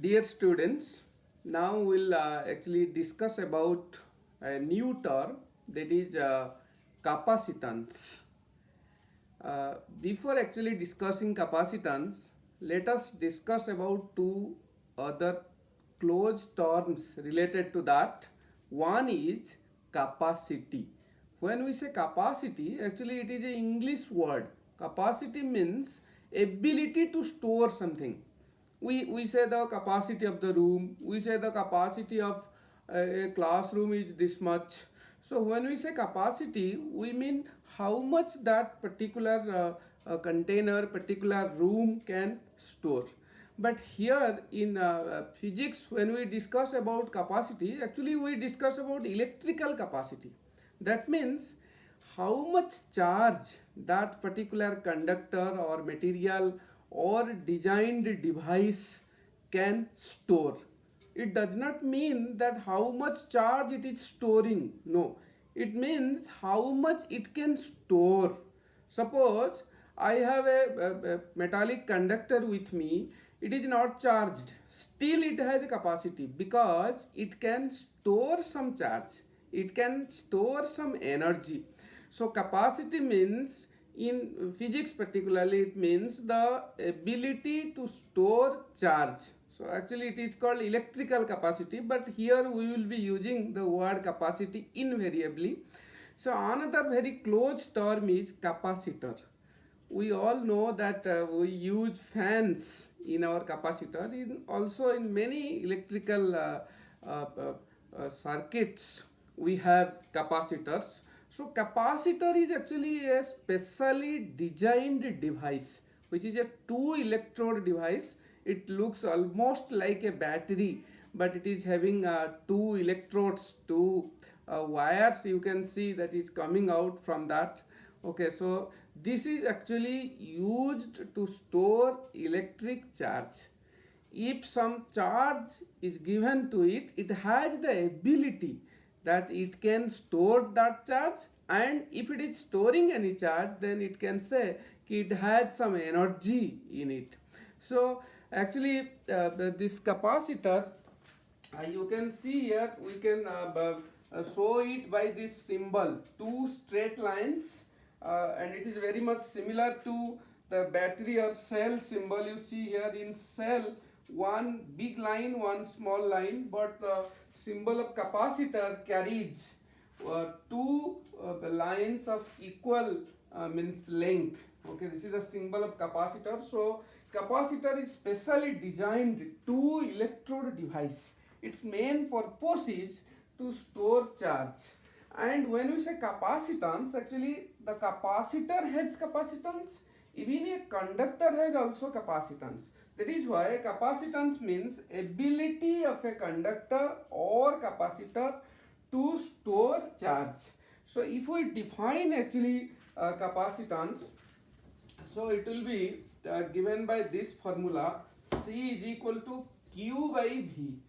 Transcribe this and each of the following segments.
Dear students, now we'll actually discuss about a new term, that is capacitance. Before actually discussing capacitance, let us discuss about two other close terms related to that. One is capacity. When we say capacity, actually it is an English word. Capacity means ability to store something. We say the capacity of the room, we say the capacity of a classroom is this much. So when we say capacity, we mean how much that particular container, particular room can store. But here in physics, when we discuss about capacity, actually we discuss about electrical capacity. That means how much charge that particular conductor or material or designed device can store. It does not mean that how much charge it is storing. No, it means how much it can store. Suppose I have a metallic conductor with me, it is not charged, still it has a capacity because it can store some charge, it can store some energy. So capacity means, in physics particularly, it means the ability to store charge. So actually it is called electrical capacity, but here we will be using the word capacity invariably. So another very close term is capacitor. We all know that we use fans in our capacitor, in also in many electrical circuits we have capacitors. So capacitor is actually a specially designed device, which is a two electrode device. It looks almost like a battery, but it is having two electrodes, two wires, you can see that is coming out from that. Okay, so this is actually used to store electric charge. If some charge is given to it, it has the ability that it can store that charge, and if it is storing any charge, then it can say it has some energy in it. So actually this capacitor, you can see here, we can show it by this symbol, two straight lines, and it is very much similar to the battery or cell symbol you see here. In cell, one big line, one small line, but the symbol of capacitor carries two lines of equal means length. Okay, this is a symbol of capacitor. So capacitor is specially designed two electrode device. Its main purpose is to store charge. And when we say capacitance, actually the capacitor has capacitance, even a conductor has also capacitance. That is why capacitance means ability of a conductor or capacitor to store charge. So if we define actually capacitance, so it will be given by this formula, C is equal to Q by V.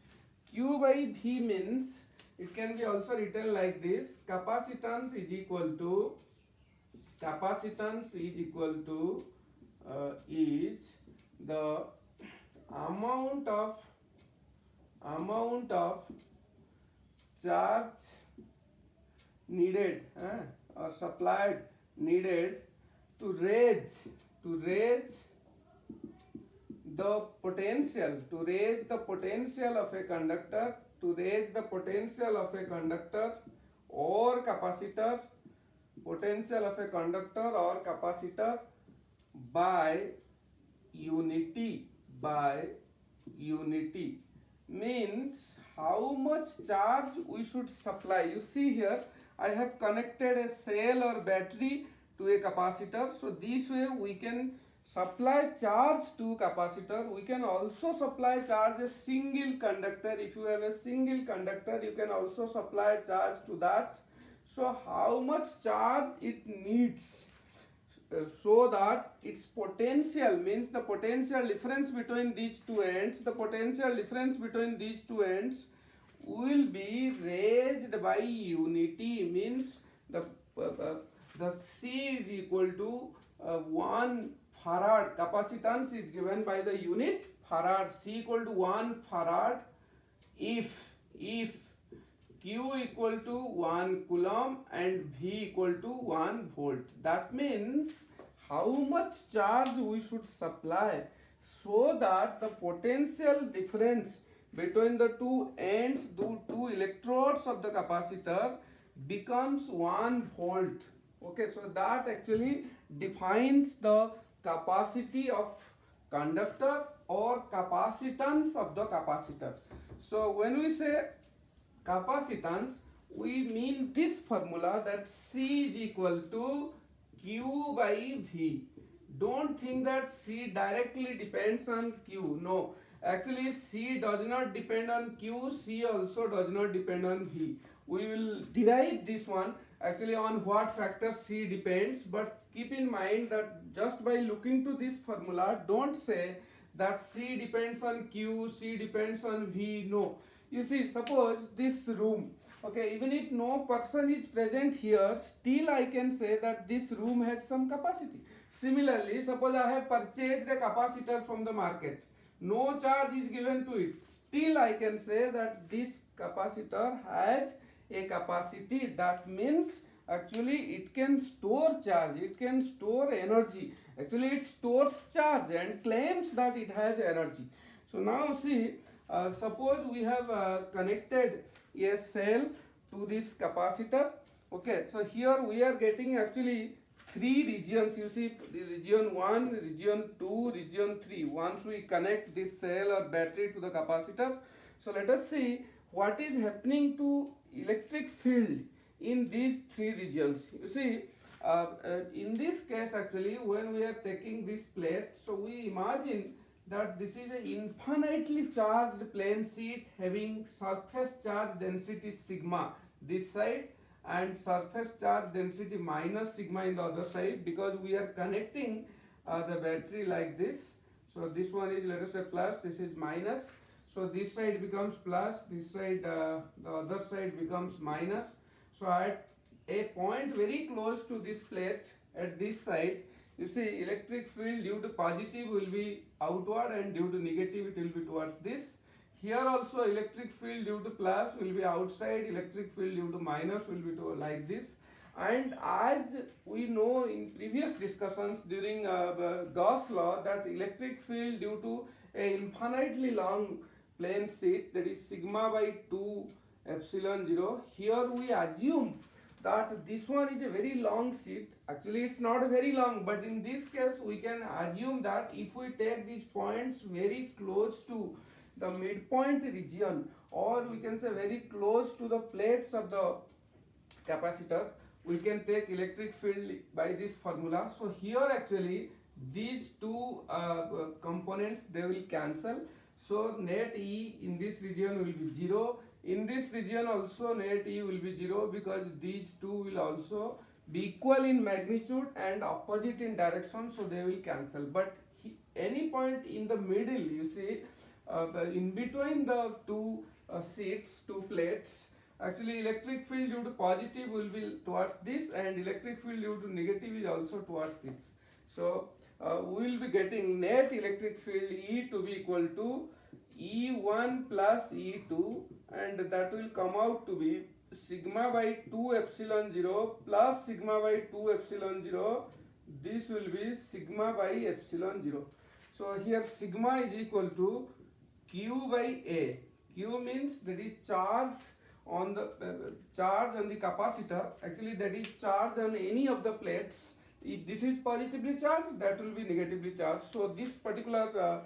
Q by V means, it can be also written like this: capacitance is equal to is the amount of charge needed or supplied needed to raise the potential of a conductor, or capacitor, by unity means how much charge we should supply. You see here, I have connected a cell or battery to a capacitor. So this way we can supply charge to capacitor. We can also supply charge a single conductor. If you have a single conductor, you can also supply charge to that. So how much charge it needs, so that its potential, means the potential difference between these two ends, will be raised by unity, means the C is equal to 1 farad. Capacitance is given by the unit farad. C equal to 1 farad if Q equal to 1 coulomb and V equal to 1 volt. That means how much charge we should supply so that the potential difference between the two ends, the two electrodes of the capacitor becomes 1 volt. Okay, so that actually defines the capacity of conductor or capacitance of the capacitor. So when we say capacitance, we mean this formula that C is equal to Q by V. Don't think that C directly depends on Q. No, actually C does not depend on Q, C also does not depend on V. We will derive this one actually on what factor C depends, but keep in mind that just by looking to this formula, don't say that C depends on Q, C depends on V. No, you see, suppose this room, okay, even if no person is present here, still I can say that this room has some capacity. Similarly, suppose I have purchased a capacitor from the market, no charge is given to it, still I can say that this capacitor has a capacity. That means actually it can store charge, it can store energy. Actually it stores charge and claims that it has energy. So now see, suppose we have connected a cell to this capacitor. Okay, so here we are getting actually three regions. You see, region 1, region 2, region 3. Once we connect this cell or battery to the capacitor, so let us see what is happening to electric field in these three regions. You see, in this case actually when we are taking this plate, so we imagine that this is an infinitely charged plane sheet having surface charge density sigma this side and surface charge density minus sigma in the other side, because we are connecting the battery like this. So this one is, let us say, plus, this is minus. So this side becomes plus, this side, the other side becomes minus. So at a point very close to this plate at this side, you see electric field due to positive will be outward and due to negative it will be towards this. Here also electric field due to plus will be outside, electric field due to minus will be to like this. And as we know in previous discussions during Gauss law, that electric field due to a infinitely long plane sheet, that is sigma by 2 epsilon 0, here we assume that this one is a very long sheet. Actually it's not very long, but in this case we can assume that if we take these points very close to the midpoint region, or we can say very close to the plates of the capacitor, we can take electric field by this formula. So here actually these two components, they will cancel. So net E in this region will be 0. In this region also net E will be 0, because these two will also be equal in magnitude and opposite in direction, so they will cancel. But any point in the middle, you see, in between the two sheets, two plates, actually electric field due to positive will be towards this and electric field due to negative is also towards this. So we will be getting net electric field E to be equal to E1 plus E2, and that will come out to be sigma by 2 epsilon 0 plus sigma by 2 epsilon 0. This will be sigma by epsilon 0. So here sigma is equal to Q by A. Q means that is charge on the capacitor. Actually that is charge on any of the plates. If this is positively charged, that will be negatively charged. So this particular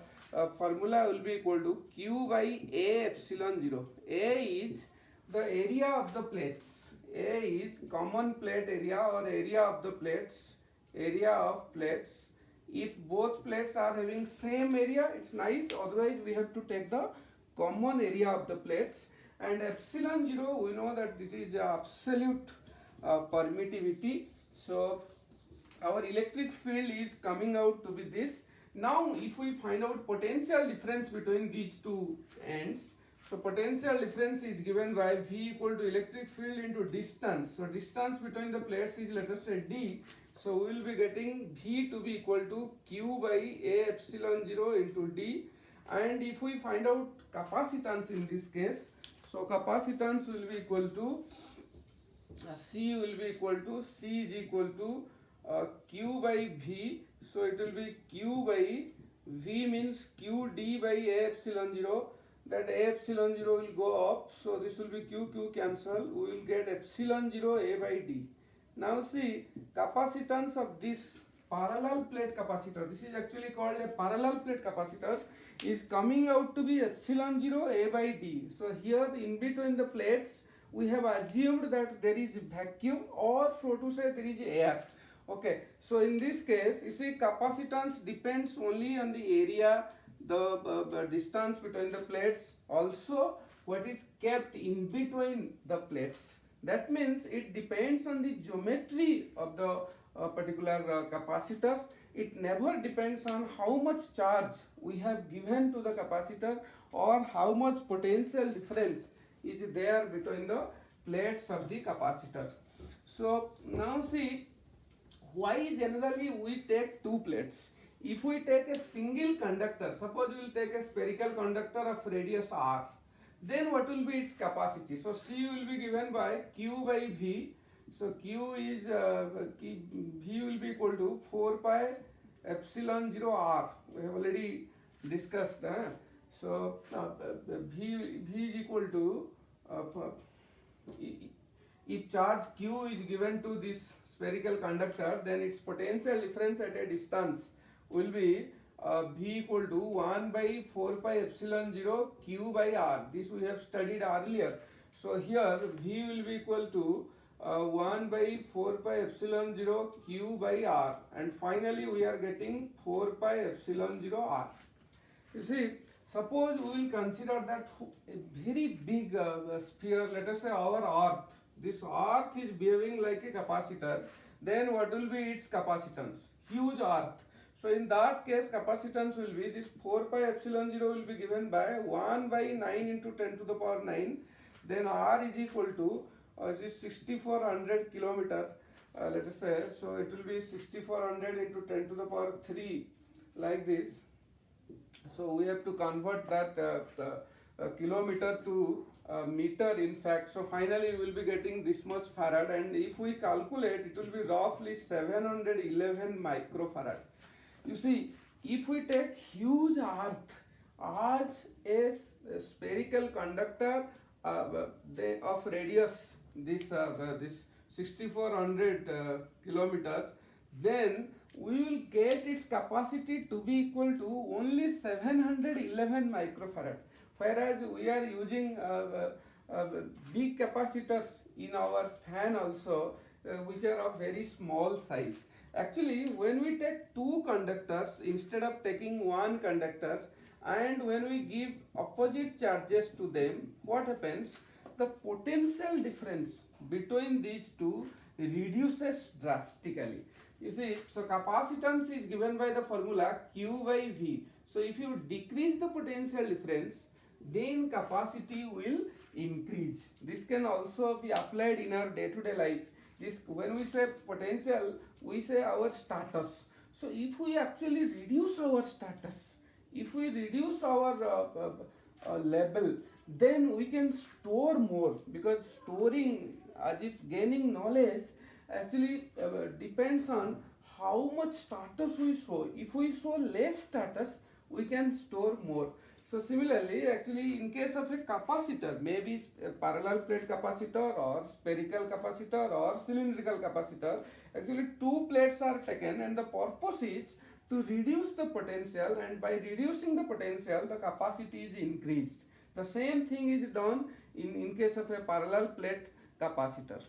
formula will be equal to Q by A epsilon 0. A is the area of the plates. A is common plate area or area of the plates. Area of plates. If both plates are having same area, it's nice. Otherwise, we have to take the common area of the plates. And epsilon 0, we know that this is absolute permittivity. So our electric field is coming out to be this. Now if we find out potential difference between these two ends, so potential difference is given by V equal to electric field into distance. So distance between the plates is, let us say, D. So we will be getting V to be equal to Q by A epsilon 0 into D. And if we find out capacitance in this case, so capacitance will be equal to C will be equal to C is equal to Q by V. So it will be Q by V means QD by A epsilon 0. That A epsilon 0 will go up. So this will be Q cancel. We will get epsilon 0 A by D. Now see, capacitance of this parallel plate capacitor, this is actually called a parallel plate capacitor, is coming out to be epsilon 0 A by D. So here in between the plates, we have assumed that there is vacuum, or so to say there is air. Okay, so in this case, you see, capacitance depends only on the area, the distance between the plates, also what is kept in between the plates. That means it depends on the geometry of the particular capacitor. It never depends on how much charge we have given to the capacitor or how much potential difference is there between the plates of the capacitor. So now see, why generally we take two plates. If we take a single conductor, suppose we will take a spherical conductor of radius r, then what will be its capacity? So C will be given by Q by V. So Q is V will be equal to 4 pi epsilon 0 r. We have already discussed. So V is equal to if charge Q is given to this spherical conductor, then its potential difference at a distance will be V equal to 1 by 4 pi epsilon 0 Q by R. This we have studied earlier. So here V will be equal to 1 by 4 pi epsilon 0 Q by R, and finally we are getting 4 pi epsilon 0 R. You see, suppose we will consider that a very big sphere, let us say our earth. This earth is behaving like a capacitor. Then what will be its capacitance? Huge earth. So in that case, capacitance will be this 4 pi epsilon 0 will be given by 1 by 9 into 10 to the power 9. Then R is equal to this 6400 kilometer, let us say. So it will be 6400 into 10 to the power 3, like this. So we have to convert that kilometer to meter, in fact. So finally we will be getting this much farad, and if we calculate, it will be roughly 711 microfarad. You see, if we take huge earth as a spherical conductor of radius, this 6400 kilometers, then we will get its capacity to be equal to only 711 microfarad. Whereas we are using big capacitors in our fan also, which are of very small size. Actually, when we take two conductors instead of taking one conductor, and when we give opposite charges to them, what happens? The potential difference between these two reduces drastically. You see, so capacitance is given by the formula Q by V. So if you decrease the potential difference, then capacity will increase. This can also be applied in our day-to-day life. This, when we say potential, we say our status. So if we actually reduce our status, if we reduce our level, then we can store more, because storing, as if gaining knowledge, actually depends on how much status we show. If we show less status, we can store more. So similarly, actually in case of a capacitor, maybe a parallel plate capacitor or spherical capacitor or cylindrical capacitor, actually two plates are taken, and the purpose is to reduce the potential, and by reducing the potential, the capacity is increased. The same thing is done in case of a parallel plate capacitor.